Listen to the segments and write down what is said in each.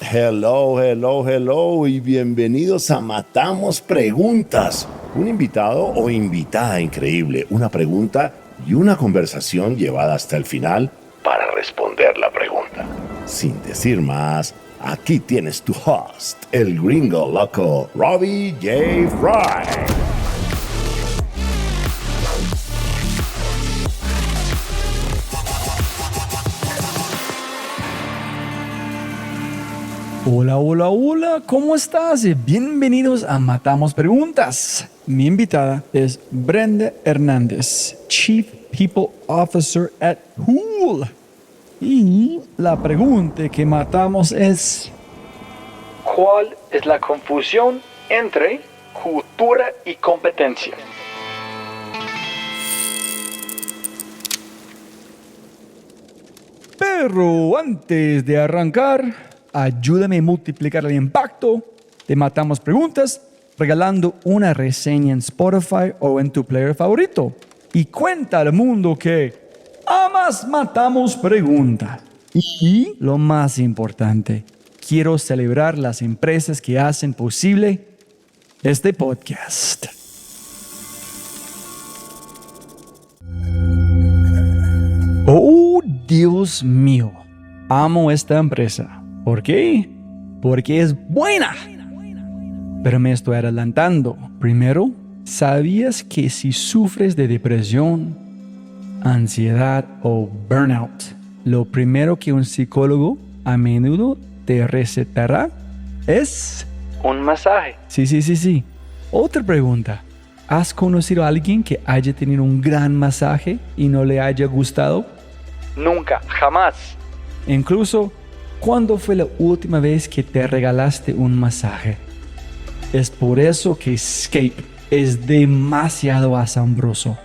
Hello, hello, hello y bienvenidos a Matamos Preguntas. Un invitado o invitada increíble, una pregunta y una conversación llevada hasta el final para responder la pregunta. Sin decir más, aquí tienes tu host, el gringo loco, Robbie J. Fry. Hola, hola, hola, ¿cómo estás? Bienvenidos a Matamos Preguntas. Mi invitada es Brenda Hernández, Chief People Officer at Pool. Y la pregunta que matamos es: ¿cuál es la confusión entre cultura y competencia? Pero antes de arrancar, ayúdame a multiplicar el impacto de Matamos Preguntas regalando una reseña en Spotify o en tu player favorito. Y cuenta al mundo que amas Matamos Preguntas. Y lo más importante, quiero celebrar las empresas que hacen posible este podcast. Oh, Dios mío, amo esta empresa. ¿Por qué? Porque es buena. Pero me estoy adelantando. Primero, ¿sabías que si sufres de depresión, ansiedad o burnout, lo primero que un psicólogo a menudo te recetará es un masaje? Sí. Otra pregunta. ¿Has conocido a alguien que haya tenido un gran masaje y no le haya gustado? Nunca, jamás. Incluso, ¿cuándo fue la última vez que te regalaste un masaje? Es por eso que Scape es demasiado asombroso.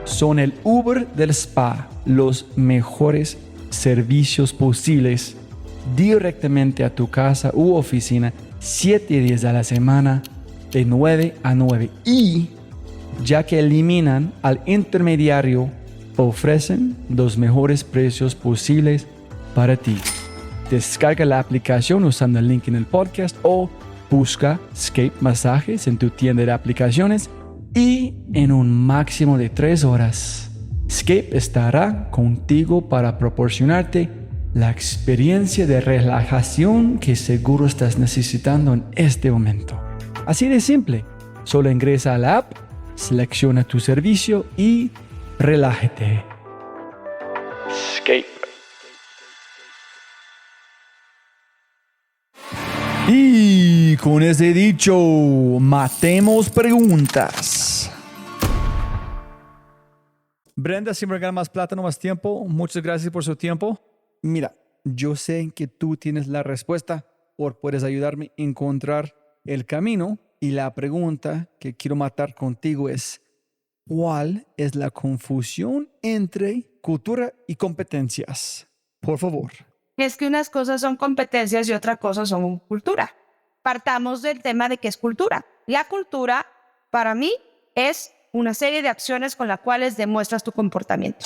Son el Uber del spa, los mejores servicios posibles directamente a tu casa u oficina, 7 días a la semana, de 9 a 9. Y, ya que eliminan al intermediario, ofrecen los mejores precios posibles para ti. Descarga la aplicación usando el link en el podcast o busca Scape Masajes en tu tienda de aplicaciones y en un máximo de 3 horas, Scape estará contigo para proporcionarte la experiencia de relajación que seguro estás necesitando en este momento. Así de simple, solo ingresa a la app, selecciona tu servicio y relájate. Scape. Y con ese dicho, matemos preguntas. Brenda, sin regalar más plata, no más tiempo. Muchas gracias por su tiempo. Mira, yo sé que tú tienes la respuesta o puedes ayudarme a encontrar el camino. Y la pregunta que quiero matar contigo es: ¿cuál es la confusión entre cultura y competencias? Por favor. Es que unas cosas son competencias y otras cosas son cultura. Partamos del tema de qué es cultura. La cultura, para mí, es una serie de acciones con las cuales demuestras tu comportamiento.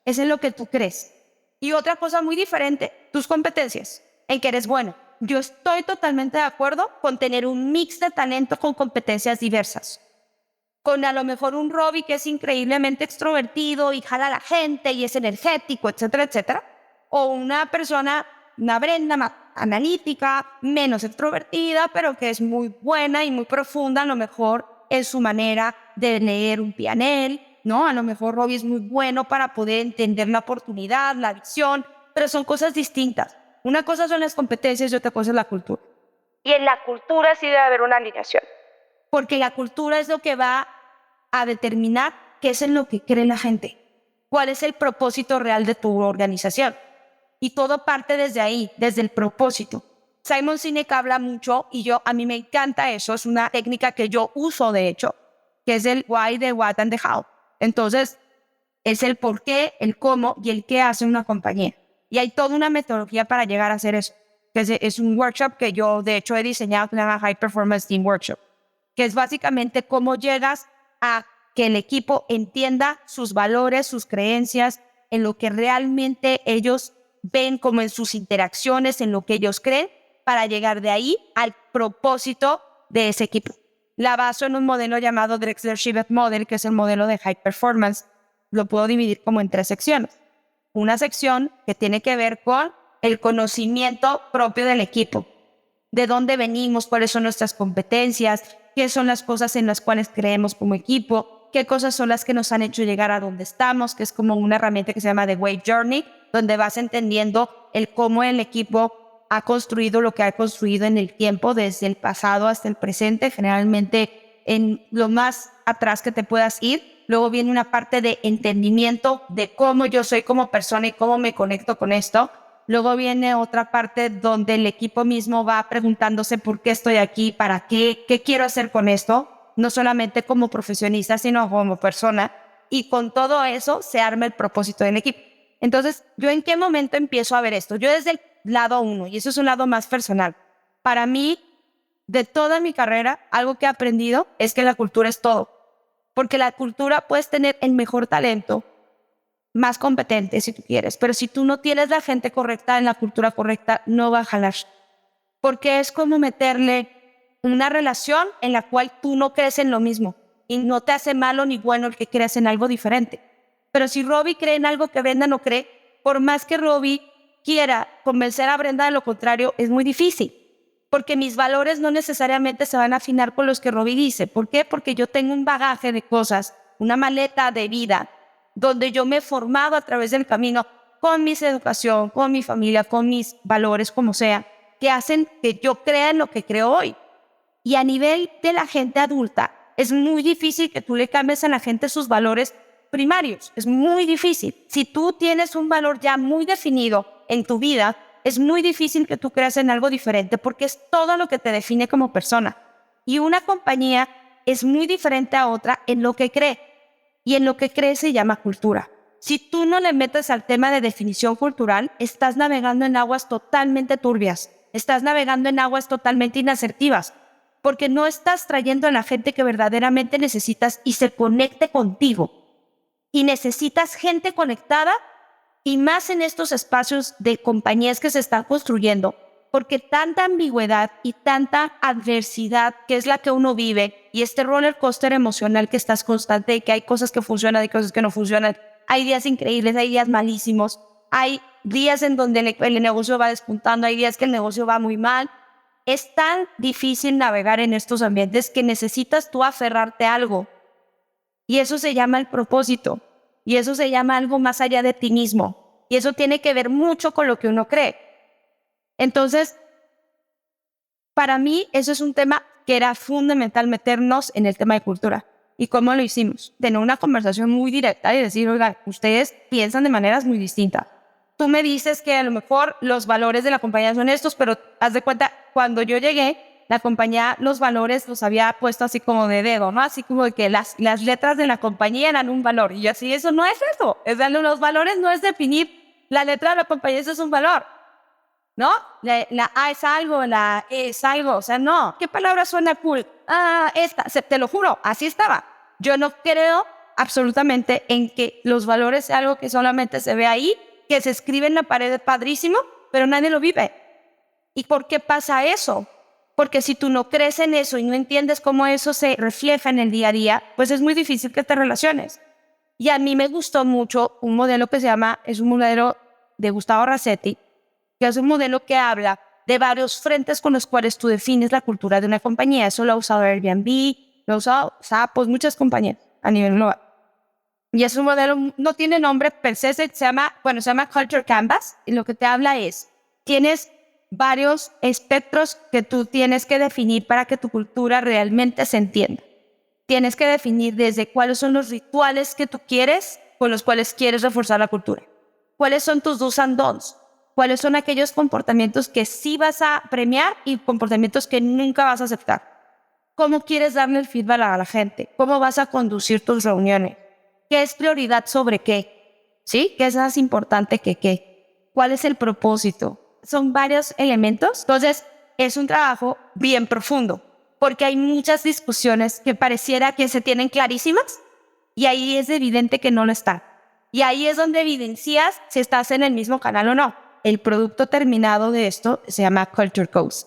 Eso es lo que tú crees. Y otra cosa muy diferente, tus competencias, en que eres bueno. Yo estoy totalmente de acuerdo con tener un mix de talento con competencias diversas. Con a lo mejor un Robbie que es increíblemente extrovertido y jala a la gente y es energético, etcétera, etcétera. O una persona, una Brenda más analítica, menos extrovertida, pero que es muy buena y muy profunda, a lo mejor en su manera de leer un pianel, ¿no? A lo mejor Robbie es muy bueno para poder entender la oportunidad, la visión, pero son cosas distintas. Una cosa son las competencias y otra cosa es la cultura. Y en la cultura sí debe haber una alineación, porque la cultura es lo que va a determinar qué es en lo que cree la gente, cuál es el propósito real de tu organización. Y todo parte desde ahí, desde el propósito. Simon Sinek habla mucho y a mí me encanta eso. Es una técnica que yo uso, de hecho, que es el why, the what and the how. Entonces, es el por qué, el cómo y el qué hace una compañía. Y hay toda una metodología para llegar a hacer eso. Es un workshop que yo, de hecho, he diseñado, que se llama High Performance Team Workshop, que es básicamente cómo llegas a que el equipo entienda sus valores, sus creencias, en lo que realmente ellos ven, como en sus interacciones, en lo que ellos creen, para llegar de ahí al propósito de ese equipo. La baso en un modelo llamado Drexler-Shivet Model, que es el modelo de High Performance. Lo puedo dividir como en 3 secciones. Una sección que tiene que ver con el conocimiento propio del equipo. De dónde venimos, cuáles son nuestras competencias, qué son las cosas en las cuales creemos como equipo, qué cosas son las que nos han hecho llegar a donde estamos, que es como una herramienta que se llama The Way Journey, donde vas entendiendo el cómo el equipo ha construido lo que ha construido en el tiempo, desde el pasado hasta el presente, generalmente en lo más atrás que te puedas ir. Luego viene una parte de entendimiento de cómo yo soy como persona y cómo me conecto con esto. Luego viene otra parte donde el equipo mismo va preguntándose por qué estoy aquí, para qué quiero hacer con esto, no solamente como profesionista, sino como persona. Y con todo eso se arma el propósito del equipo. Entonces, ¿yo en qué momento empiezo a ver esto? Yo desde el lado 1, y eso es un lado más personal. Para mí, de toda mi carrera, algo que he aprendido es que la cultura es todo. Porque la cultura puedes tener el mejor talento, más competente si tú quieres, pero si tú no tienes la gente correcta en la cultura correcta, no va a jalar. Porque es como meterle una relación en la cual tú no crees en lo mismo y no te hace malo ni bueno el que creas en algo diferente. Pero si Robbie cree en algo que Brenda no cree, por más que Robbie quiera convencer a Brenda de lo contrario, es muy difícil. Porque mis valores no necesariamente se van a afinar con los que Robbie dice. ¿Por qué? Porque yo tengo un bagaje de cosas, una maleta de vida, donde yo me he formado a través del camino con mi educación, con mi familia, con mis valores, como sea, que hacen que yo crea en lo que creo hoy. Y a nivel de la gente adulta, es muy difícil que tú le cambies a la gente sus valores primarios. Es muy difícil. Si tú tienes un valor ya muy definido en tu vida, es muy difícil que tú creas en algo diferente porque es todo lo que te define como persona. Y una compañía es muy diferente a otra en lo que cree. Y en lo que cree se llama cultura. Si tú no le metes al tema de definición cultural, estás navegando en aguas totalmente turbias. Estás navegando en aguas totalmente inasertivas. Porque no estás trayendo a la gente que verdaderamente necesitas y se conecte contigo. Y necesitas gente conectada, y más en estos espacios de compañías que se están construyendo, porque tanta ambigüedad y tanta adversidad que es la que uno vive, y este roller coaster emocional que estás constante, y que hay cosas que funcionan y cosas que no funcionan, hay días increíbles, hay días malísimos, hay días en donde el negocio va despuntando, hay días que el negocio va muy mal. Es tan difícil navegar en estos ambientes que necesitas tú aferrarte a algo. Y eso se llama el propósito. Y eso se llama algo más allá de ti mismo. Y eso tiene que ver mucho con lo que uno cree. Entonces, para mí, eso es un tema que era fundamental meternos en el tema de cultura. ¿Y cómo lo hicimos? Tener una conversación muy directa y decir, oiga, ustedes piensan de maneras muy distintas. Tú me dices que a lo mejor los valores de la compañía son estos, pero haz de cuenta, cuando yo llegué, la compañía, los valores los había puesto así como de dedo, ¿no? Así como de que las letras de la compañía eran un valor. Y yo así, eso no es eso. Los valores no es definir la letra de la compañía, eso es un valor, ¿no? La A es algo, la E es algo, o sea, no. ¿Qué palabra suena cool? Esta, te lo juro, así estaba. Yo no creo absolutamente en que los valores sea algo que solamente se ve ahí, que se escribe en la pared padrísimo, pero nadie lo vive. ¿Y por qué pasa eso? Porque si tú no crees en eso y no entiendes cómo eso se refleja en el día a día, pues es muy difícil que te relaciones. Y a mí me gustó mucho un modelo que es un modelo de Gustavo Rasetti, que es un modelo que habla de varios frentes con los cuales tú defines la cultura de una compañía. Eso lo ha usado Airbnb, lo ha usado pues muchas compañías a nivel global. Y es un modelo, no tiene nombre per se, se llama Culture Canvas, y lo que te habla es, tienes varios espectros que tú tienes que definir para que tu cultura realmente se entienda. Tienes que definir desde cuáles son los rituales que tú quieres, con los cuales quieres reforzar la cultura. ¿Cuáles son tus do's and don'ts? ¿Cuáles son aquellos comportamientos que sí vas a premiar y comportamientos que nunca vas a aceptar? ¿Cómo quieres darle el feedback a la gente? ¿Cómo vas a conducir tus reuniones? ¿Qué es prioridad sobre qué? ¿Sí? ¿Qué es más importante que qué? ¿Cuál es el propósito? Son varios elementos. Entonces, es un trabajo bien profundo, porque hay muchas discusiones que pareciera que se tienen clarísimas y ahí es evidente que no lo están. Y ahí es donde evidencias si estás en el mismo canal o no. el producto terminado de esto se llama Culture Codes.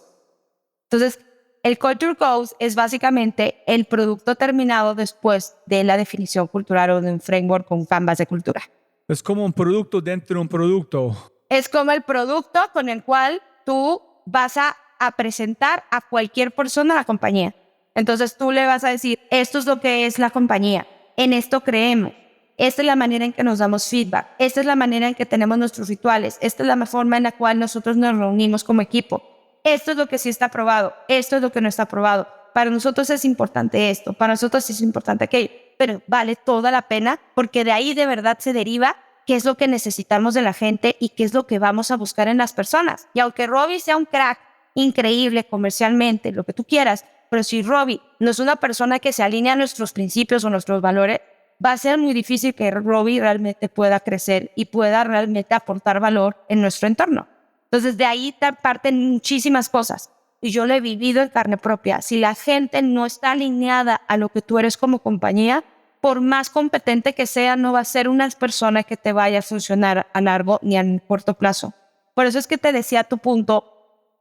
Entonces, el Culture Codes es básicamente el producto terminado después de la definición cultural o de un framework con canvas de cultura. Es como un producto dentro de un producto. Es como el producto con el cual tú vas a presentar a cualquier persona a la compañía. Entonces tú le vas a decir, esto es lo que es la compañía, en esto creemos, esta es la manera en que nos damos feedback, esta es la manera en que tenemos nuestros rituales, esta es la forma en la cual nosotros nos reunimos como equipo, esto es lo que sí está aprobado, esto es lo que no está aprobado, para nosotros es importante esto, para nosotros es importante aquello, pero vale toda la pena porque de ahí de verdad se deriva qué es lo que necesitamos de la gente y qué es lo que vamos a buscar en las personas. Y aunque Robbie sea un crack increíble comercialmente, lo que tú quieras, pero si Robbie no es una persona que se alinea a nuestros principios o nuestros valores, va a ser muy difícil que Robbie realmente pueda crecer y pueda realmente aportar valor en nuestro entorno. Entonces de ahí parten muchísimas cosas. Y yo lo he vivido en carne propia. Si la gente no está alineada a lo que tú eres como compañía, por más competente que sea, no va a ser una persona que te vaya a funcionar a largo ni a corto plazo. Por eso es que te decía tu punto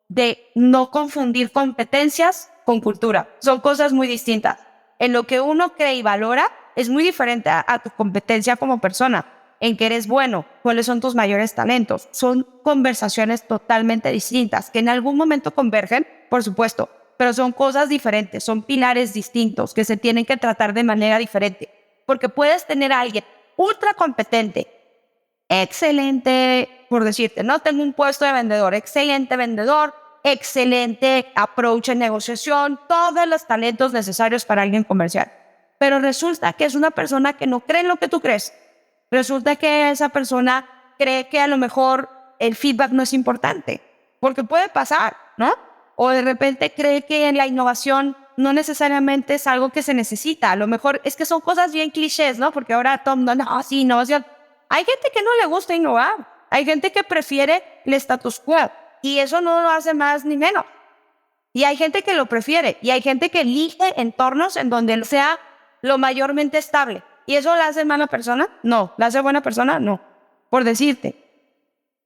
de no confundir competencias con cultura. Son cosas muy distintas. En lo que uno cree y valora es muy diferente a tu competencia como persona, en que eres bueno, cuáles son tus mayores talentos. Son conversaciones totalmente distintas, que en algún momento convergen, por supuesto, pero son cosas diferentes, son pilares distintos que se tienen que tratar de manera diferente. Porque puedes tener a alguien ultra competente, excelente, por decirte, no tengo un puesto de vendedor, excelente vendedor, excelente approach en negociación, todos los talentos necesarios para alguien comercial. Pero resulta que es una persona que no cree en lo que tú crees. Resulta que esa persona cree que a lo mejor el feedback no es importante, porque puede pasar, ¿no? O de repente cree que la innovación no necesariamente es algo que se necesita. A lo mejor es que son cosas bien clichés, ¿no? Porque ahora todo el mundo, no, sí, innovación. Hay gente que no le gusta innovar. Hay gente que prefiere el status quo. Y eso no lo hace más ni menos. Y hay gente que lo prefiere. Y hay gente que elige entornos en donde sea lo mayormente estable. ¿Y eso la hace mala persona? No. ¿La hace buena persona? No. Por decirte,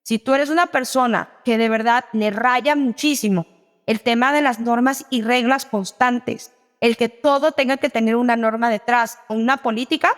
si tú eres una persona que de verdad le raya muchísimo el tema de las normas y reglas constantes, el que todo tenga que tener una norma detrás o una política,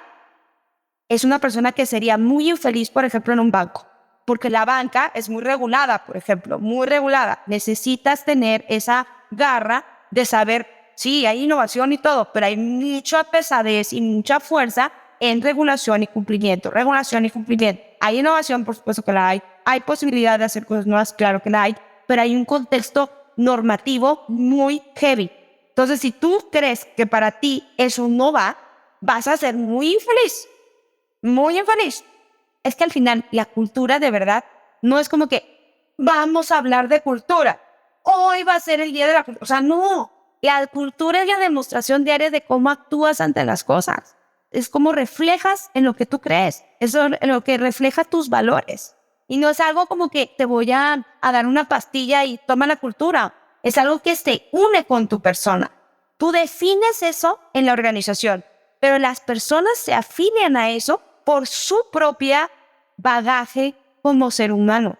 es una persona que sería muy infeliz, por ejemplo, en un banco. Porque la banca es muy regulada, por ejemplo, muy regulada. Necesitas tener esa garra de saber, sí, hay innovación y todo, pero hay mucha pesadez y mucha fuerza en regulación y cumplimiento. Regulación y cumplimiento. Hay innovación, por supuesto que la hay. Hay posibilidad de hacer cosas nuevas, claro que la hay, pero hay un contexto normativo muy heavy. Entonces, si tú crees que para ti eso no va, vas a ser muy infeliz. Muy infeliz. Es que al final la cultura de verdad no es como que vamos a hablar de cultura. Hoy va a ser el día de la cultura. O sea, no. La cultura es la demostración diaria de cómo actúas ante las cosas. Es como reflejas en lo que tú crees. Eso es lo que refleja tus valores. Y no es algo como que te voy a dar una pastilla y toma la cultura. Es algo que se une con tu persona. Tú defines eso en la organización, pero las personas se afilian a eso por su propia bagaje como ser humano,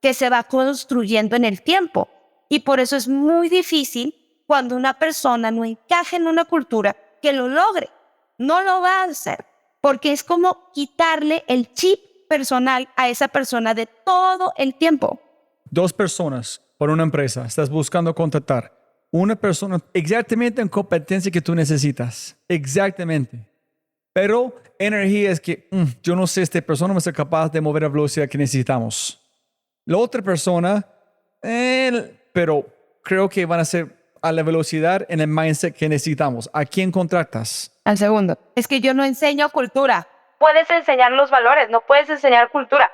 que se va construyendo en el tiempo. Y por eso es muy difícil cuando una persona no encaja en una cultura que lo logre. No lo va a hacer, porque es como quitarle el chip personal a esa persona de todo el tiempo. 2 personas por una empresa. Estás buscando contratar una persona exactamente en competencia que tú necesitas. Exactamente. Pero energía es que yo no sé si esta persona va a ser capaz de mover la velocidad que necesitamos. La otra persona, pero creo que van a ser a la velocidad en el mindset que necesitamos. ¿A quién contratas? Al segundo. Es que yo no enseño cultura. Puedes enseñar los valores, no puedes enseñar cultura.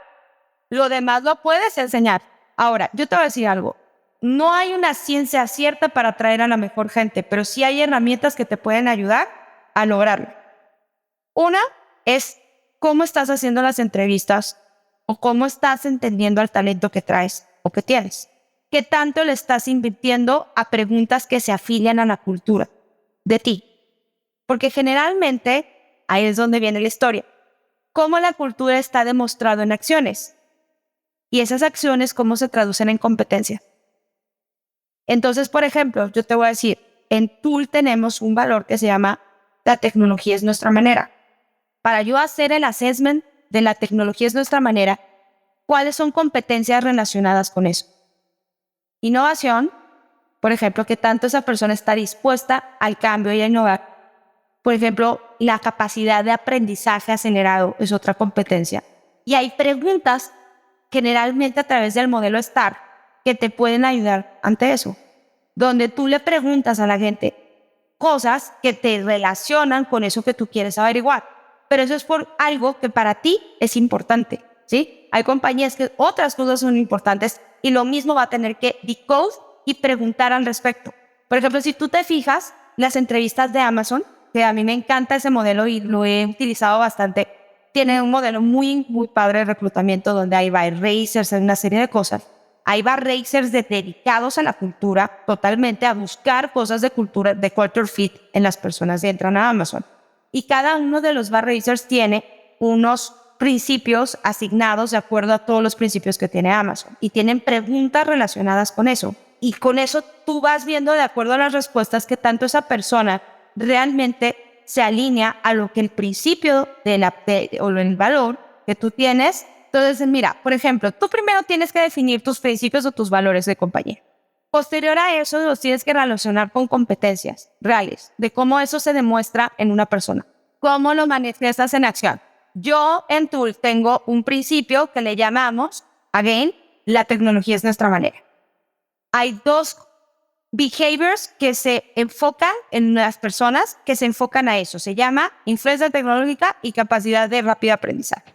Lo demás lo puedes enseñar. Ahora, yo te voy a decir algo. No hay una ciencia cierta para atraer a la mejor gente, pero sí hay herramientas que te pueden ayudar a lograrlo. Una es cómo estás haciendo las entrevistas o cómo estás entendiendo al talento que traes o que tienes. ¿Qué tanto le estás invirtiendo a preguntas que se afilian a la cultura de ti? Porque generalmente ahí es donde viene la historia. ¿Cómo la cultura está demostrado en acciones? Y esas acciones, ¿cómo se traducen en competencia? Entonces, por ejemplo, yo te voy a decir, en Tool tenemos un valor que se llama la tecnología es nuestra manera. Para yo hacer el assessment de la tecnología es nuestra manera, ¿cuáles son competencias relacionadas con eso? Innovación, por ejemplo, que tanto esa persona está dispuesta al cambio y a innovar. Por ejemplo, la capacidad de aprendizaje acelerado es otra competencia. Y hay preguntas, generalmente a través del modelo STAR, que te pueden ayudar ante eso, donde tú le preguntas a la gente cosas que te relacionan con eso que tú quieres averiguar. Pero eso es por algo que para ti es importante, ¿sí? Hay compañías que otras cosas son importantes y lo mismo va a tener que decode y preguntar al respecto. Por ejemplo, si tú te fijas, las entrevistas de Amazon, que a mí me encanta ese modelo y lo he utilizado bastante, tiene un modelo muy, muy padre de reclutamiento donde hay bar racers, hay una serie de cosas. Hay bar racers dedicados a la cultura, totalmente a buscar cosas de cultura, de culture fit en las personas que entran a Amazon. Y cada uno de los bar racers tiene unos principios asignados de acuerdo a todos los principios que tiene Amazon. Y tienen preguntas relacionadas con eso. Y con eso tú vas viendo de acuerdo a las respuestas que tanto esa persona realmente se alinea a lo que el principio o el valor que tú tienes. Entonces, mira, por ejemplo, tú primero tienes que definir tus principios o tus valores de compañía. Posterior a eso, los tienes que relacionar con competencias reales, de cómo eso se demuestra en una persona. ¿Cómo lo manifiestas en acción? Yo en Tool tengo un principio que le llamamos, again, la tecnología es nuestra manera. Hay dos behaviors que se enfocan en las personas que se enfocan a eso. Se llama influencia tecnológica y capacidad de rápido aprendizaje.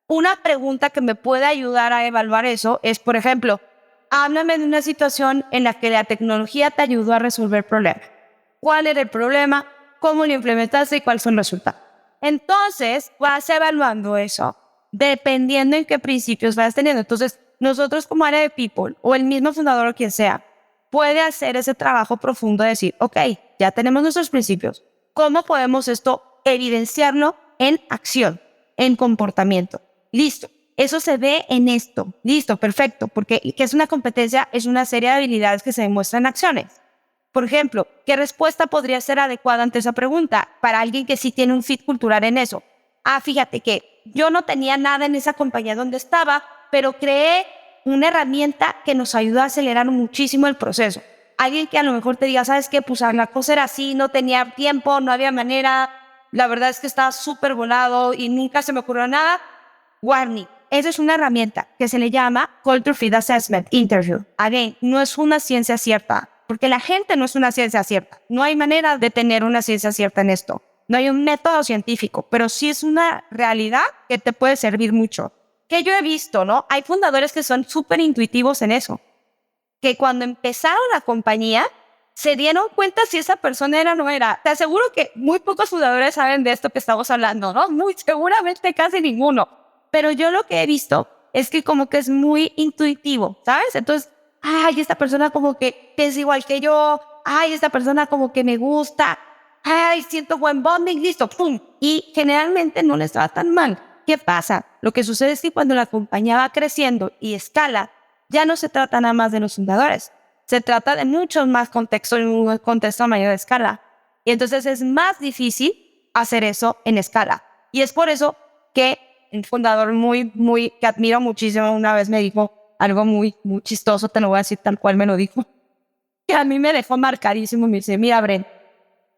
Una pregunta que me puede ayudar a evaluar eso es, por ejemplo, háblame de una situación en la que la tecnología te ayudó a resolver problemas. ¿Cuál era el problema? ¿Cómo lo implementaste y cuáles son los resultados? Entonces, vas evaluando eso, dependiendo en qué principios vas teniendo. Entonces, nosotros como área de People, o el mismo fundador o quien sea, puede hacer ese trabajo profundo de decir, ok, ya tenemos nuestros principios. ¿Cómo podemos esto evidenciarlo en acción, en comportamiento? Listo. Eso se ve en esto. Listo, perfecto. Porque ¿qué es una competencia? Es una serie de habilidades que se demuestran en acciones. Por ejemplo, ¿qué respuesta podría ser adecuada ante esa pregunta para alguien que sí tiene un fit cultural en eso? Fíjate que yo no tenía nada en esa compañía donde estaba, pero creé una herramienta que nos ayuda a acelerar muchísimo el proceso. Alguien que a lo mejor te diga, ¿sabes qué? Pues la cosa era así, no tenía tiempo, no había manera. La verdad es que estaba súper volado y nunca se me ocurrió nada. Warning. Esa es una herramienta que se le llama Culture Fit Assessment Interview. Again, no es una ciencia cierta, porque la gente no es una ciencia cierta. No hay manera de tener una ciencia cierta en esto. No hay un método científico, pero sí es una realidad que te puede servir mucho. Que yo he visto, ¿no? Hay fundadores que son súper intuitivos en eso. Que cuando empezaron la compañía, se dieron cuenta si esa persona era o no era. Te aseguro que muy pocos fundadores saben de esto que estamos hablando, ¿no? Muy seguramente casi ninguno. Pero yo lo que he visto es que como que es muy intuitivo, ¿sabes? Entonces, esta persona como que piensa igual que yo, esta persona como que me gusta, siento buen bonding, listo, ¡pum! Y generalmente no les va tan mal. ¿Qué pasa? Lo que sucede es que cuando la compañía va creciendo y escala, ya no se trata nada más de los fundadores, se trata de muchos más contextos, en un contexto a mayor escala. Y entonces es más difícil hacer eso en escala. Y es por eso que un fundador que admiro muchísimo una vez me dijo algo muy chistoso, te lo voy a decir tal cual me lo dijo, que a mí me dejó marcadísimo. Me dice, mira, Brent,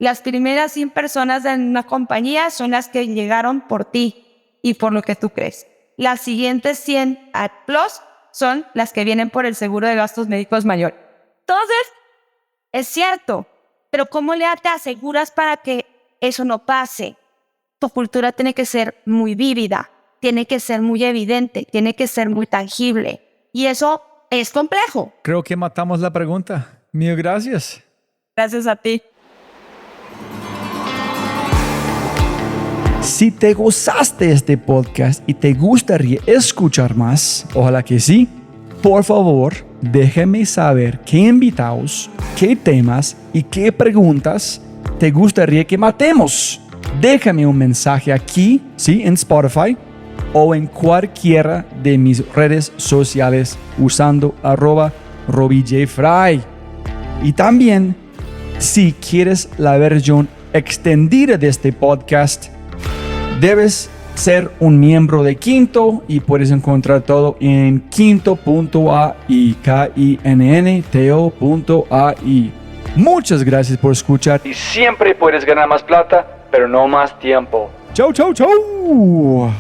las primeras 100 personas en una compañía son las que llegaron por ti y por lo que tú crees. Las siguientes 100 plus son las que vienen por el seguro de gastos médicos mayor. Entonces, es cierto, pero ¿cómo te aseguras para que eso no pase? Tu cultura tiene que ser muy vívida, tiene que ser muy evidente, tiene que ser muy tangible. Y eso es complejo. Creo que matamos la pregunta. Mil gracias. Gracias a ti. Si te gozaste este podcast y te gustaría escuchar más, ojalá que sí, por favor, déjame saber qué invitados, qué temas y qué preguntas te gustaría que matemos. Déjame un mensaje aquí, ¿sí? En Spotify, o en cualquiera de mis redes sociales usando @RobbieJFry. Y también, si quieres la versión extendida de este podcast, debes ser un miembro de Quinto y puedes encontrar todo en quinto.ai, kinnto.ai. Muchas gracias por escuchar y siempre puedes ganar más plata, pero no más tiempo. Chau, chau, chau.